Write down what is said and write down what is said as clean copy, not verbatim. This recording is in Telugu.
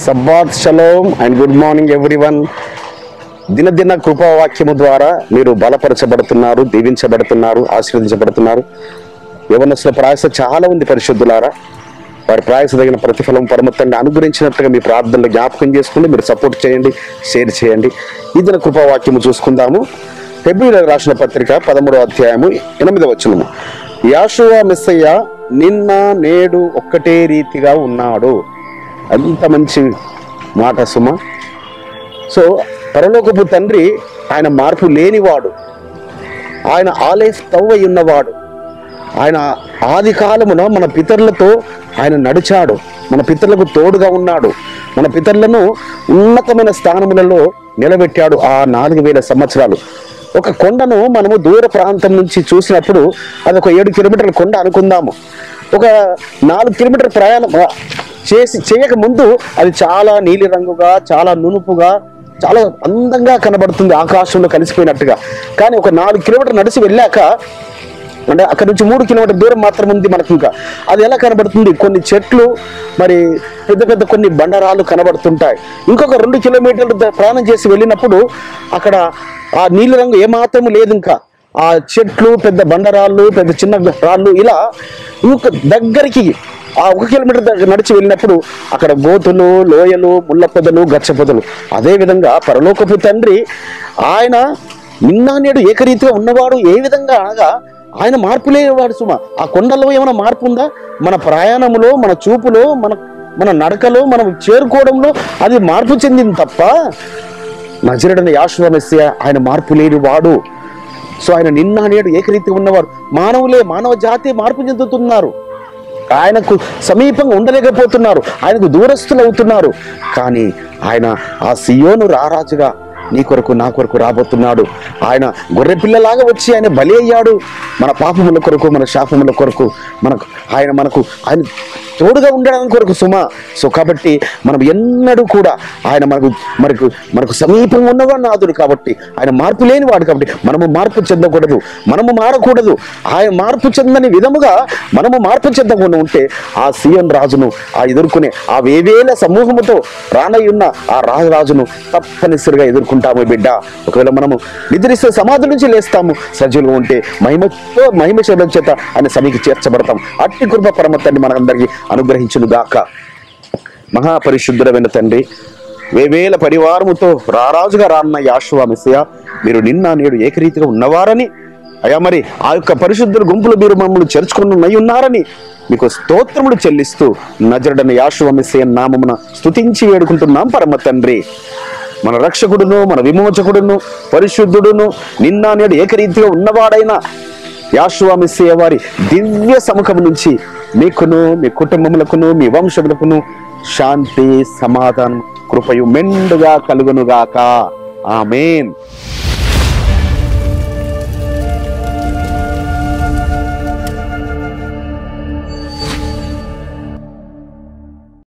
Sabbath shalom and good morning everyone. దినదిన కృపావాక్యము ద్వారా మీరు బలపరచబడుతున్నారు, దీవించబడుతున్నారు, ఆశీర్వదించబడుతున్నారు. యవనస్తుల ప్రయాస చాలా ఉంది పరిశుద్ధులారా. వారి ప్రయాస తగిన ప్రతిఫలం పరమతంగా అనుగ్రహించినట్టుగా మీ ప్రార్థనలు జ్ఞాపకం చేసుకుని మీరు సపోర్ట్ చేయండి, షేర్ చేయండి. ఈ దిన కృపావాక్యము చూసుకుందాము. హెబ్రీయులకు రాసిన పత్రిక 13వ అధ్యాయము 8వ వచనము. యాషూవా మెస్సయ్య నిన్న నేడు ఒక్కటే రీతిగా ఉన్నాడు. అంత మంచి మాట సుమ. సో పరలోకపు తండ్రి ఆయన మార్పు లేనివాడు, ఆయన ఆలేఫ్ తవ్వై ఉన్నవాడు. ఆయన ఆది కాలమున మన పితరులతో ఆయన నడిచాడు, మన పితరులకు తోడుగా ఉన్నాడు, మన పితరులను ఉన్నతమైన స్థానములలో నిలబెట్టాడు. ఆ 4000 సంవత్సరాలు ఒక కొండను మనము దూర ప్రాంతం నుంచి చూసినప్పుడు అది ఒక 7 కిలోమీటర్ల కొండ అనుకుందాము. ఒక 4 కిలోమీటర్ల ప్రయాణం చేయక ముందు అది చాలా నీలి రంగుగా, చాలా నునుపుగా, చాలా అందంగా కనబడుతుంది, ఆకాశంలో కలిసిపోయినట్టుగా. కానీ ఒక 4 కిలోమీటర్లు నడిచి వెళ్ళాక, అంటే అక్కడ నుంచి 3 కిలోమీటర్ల దూరం మాత్రం ఉంది మనకు. ఇంకా అది ఎలా కనబడుతుంది? కొన్ని చెట్లు, మరి పెద్ద పెద్ద కొన్ని బండరాలు కనబడుతుంటాయి. ఇంకొక 2 కిలోమీటర్లు ప్రయాణం చేసి వెళ్ళినప్పుడు అక్కడ ఆ నీలి రంగు ఏమాత్రము లేదు. ఇంకా ఆ చెట్లు, పెద్ద బండరాళ్ళు, పెద్ద చిన్న రాళ్ళు, ఇలా ఇంకొక దగ్గరికి ఆ 1 కిలోమీటర్ నడిచి వెళ్ళినప్పుడు అక్కడ గోతులు, లోయలు, ముళ్ళ పొదలు, గచ్చ పొదలు. అదేవిధంగా పరలోకపు తండ్రి ఆయన నిన్న నేడు ఏకరీతిగా ఉన్నవాడు. ఏ విధంగా అనగా ఆయన మార్పు లేనివాడు సుమ. ఆ కొండలో ఏమైనా మార్పు ఉందా? మన ప్రయాణంలో, మన చూపులో, మన నడకలో, మనం చేరుకోవడంలో అది మార్పు చెందింది తప్ప నజరేయుడైన యాషూవా మెస్సీయ ఆయన మార్పు లేని వాడు. సో ఆయన నిన్న నేడు ఏకరీతిగా ఉన్నవాడు. మానవ జాతి మార్పు చెందుతున్నారు, ఆయనకు సమీపంగా ఉండలేకపోతున్నారు, ఆయనకు దూరస్తులు అవుతున్నారు. కానీ ఆయన ఆ సియోను రారాజుగా నీ కొరకు నా కొరకు రాబోతున్నాడు. ఆయన గొర్రె పిల్లలాగా వచ్చి ఆయన బలి అయ్యాడు మన పాపముల కొరకు, మన శాపముల కొరకు. ఆయన తోడుగా ఉండడానికి కొరకు సుమ. సో కాబట్టి మనం ఎన్నడూ కూడా ఆయన మనకు సమీపంగా ఉన్నవాడు నాదుడు. కాబట్టి ఆయన మార్పు లేనివాడు. కాబట్టి మనము మార్పు చెందకూడదు, మనము మారకూడదు. ఆయన మార్పు చెందని విధముగా మనము మార్పు చెందకుండా ఉంటే ఆ సియోను రాజును ఎదుర్కొనే ఆ వేవేల సమూహముతో రానయ్యున్న ఆ రాజును తప్పనిసరిగా ఎదుర్కొంటాము బిడ్డ. ఒకవేళ మనము నిద్రిస్తే సమాధి నుంచి లేస్తాము, సజీవులు ఉంటే మహిమ శరీరం చేత ఆయన సమికి చేర్చబడతాం. అట్టి కృప పరమతండ్రి మనందరికీ అనుగ్రహించును గాక. మహాపరిశుద్ధుడైన తండ్రి, వేవేల పరివారముతో రారాజుగా రానున్న యాషూవా మెస్సీయ మీరు నిన్న నేడు ఏకరీతిగా ఉన్నవారని, అయ్యా మరి ఆ యొక్క పరిశుద్ధుల గుంపులు మీరు మమ్మల్ని చేర్చుకుని ఉన్నారని మీకు స్తోత్రములు చెల్లిస్తూ నజరేయుడైన యాషూవా మెస్సీయ నామమున స్తుతించి వేడుకుంటున్నాం పరమ తండ్రి. మన రక్షకుడును, మన విమోచకుడును, పరిశుద్ధుడును, నిన్న నేడు ఏకరీతిగా ఉన్నవాడైన యాషూవా మెస్సీయ వారి దివ్య సముఖం నుంచి మీకును, మీ కుటుంబములకును, మీ వంశములకును శాంతి, సమాధానం, కృపయు మెండుగా కలుగునుగాక. ఆమేన్.